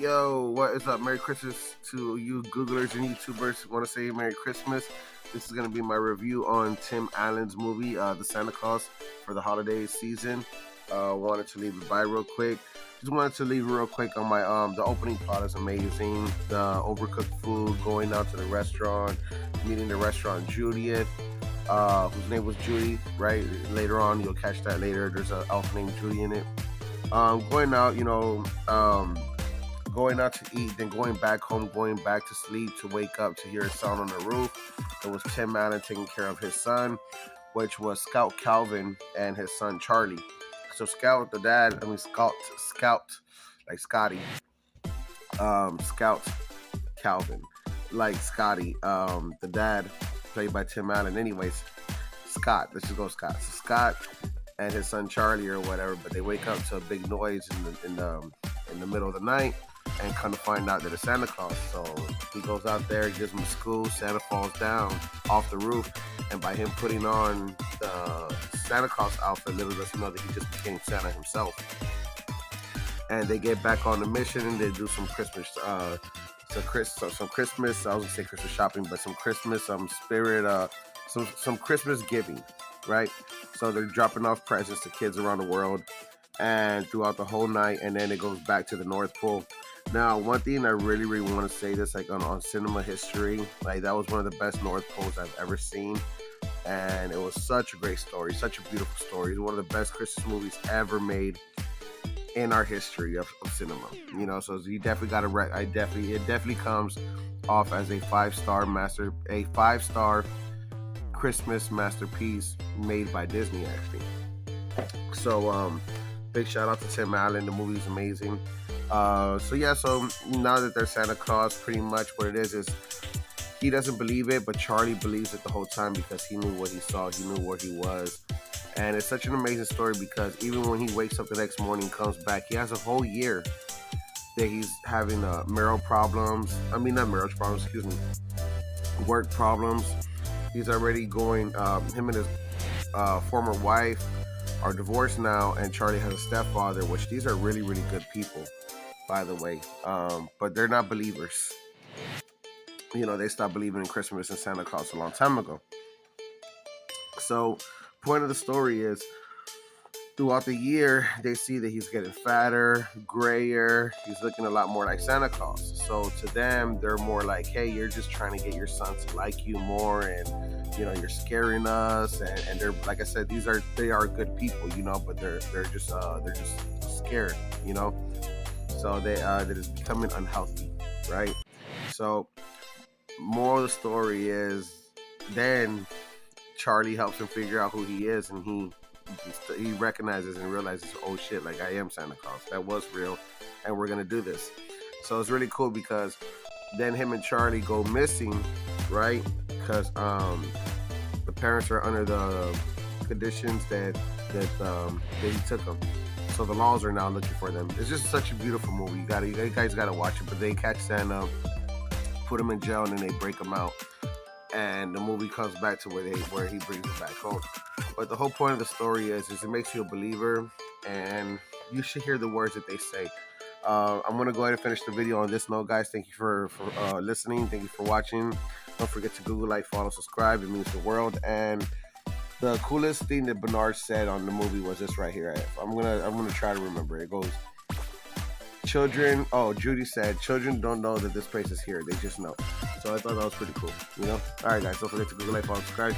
Yo, what is up? Merry Christmas to you Googlers and YouTubers. Want to say Merry Christmas. This is going to be my review on Tim Allen's movie, The Santa Claus, for the holiday season. Wanted to leave it by real quick. Just wanted to leave it real quick on my the opening plot is amazing. The overcooked food, going out to the restaurant, meeting the restaurant Juliet, whose name was Judy, right? Later on, you'll catch that later. There's an elf named Judy in it. Going out, going out to eat, then going back home, going back to sleep to wake up to hear a sound on the roof. It was Tim Allen taking care of his son, which was Scout Calvin and his son Charlie. So Scout, the dad, Scout, like Scotty, Scout Calvin, like Scotty, the dad, played by Tim Allen. Anyways, Scott, let's just go Scott. So Scott and his son Charlie or whatever, but they wake up to a big noise in the middle of the night, and kind of find out that it's Santa Claus. So he goes out there, gives him a school. Santa falls down off the roof, and by him putting on the Santa Claus outfit, little does he know that he just became Santa himself. And they get back on the mission, and they do some Christmas, some Christmas. I was gonna say Christmas shopping, but some Christmas, some Christmas giving, right? So they're dropping off presents to kids around the world, and throughout the whole night, and then it goes back to the North Pole. Now, one thing I really want to say this, like on cinema history, like that was one of the best North Poles I've ever seen, and it was such a great story, such a beautiful story. It's one of the best Christmas movies ever made in our history of cinema. You know, so you definitely got to. It definitely comes off as a five-star Christmas masterpiece made by Disney, actually. So, big shout out to Tim Allen. The movie is amazing. So now that they're Santa Claus, pretty much what it is he doesn't believe it, but Charlie believes it the whole time because he knew what he saw, he knew where he was. And it's such an amazing story because even when he wakes up the next morning, comes back, he has a whole year that he's having work problems. He's already going, him and his former wife are divorced now, and Charlie has a stepfather, which these are really good people, by the way, but they're not believers. You know, they stopped believing in Christmas and Santa Claus a long time ago. So point of the story is, throughout the year, they see that he's getting fatter, grayer, he's looking a lot more like Santa Claus. So to them, they're more like, hey, you're just trying to get your son to like you more, and you know, you're scaring us. And they're, like I said, they are good people, you know, but they're just scared, you know. So that is becoming unhealthy, right? So moral of the story is, then Charlie helps him figure out who he is, and he recognizes and realizes, oh shit, like I am Santa Claus. That was real, and we're gonna do this. So it's really cool because then him and Charlie go missing, right? Because the parents are under the conditions that he took them. So the laws are now looking for them. It's just such a beautiful movie. You guys gotta watch it. But they catch Santa, put him in jail, and then they break him out. And the movie comes back to where he brings him back home. But the whole point of the story is it makes you a believer, and you should hear the words that they say. I'm gonna go ahead and finish the video on this note, guys. Thank you for listening. Thank you for watching. Don't forget to Google, like, follow, subscribe. It means the world. And the coolest thing that Bernard said on the movie was this right here. I'm gonna try to remember. It goes, Judy said, children don't know that this place is here. They just know. So I thought that was pretty cool, you know? All right, guys, don't forget to Google, like, follow, subscribe.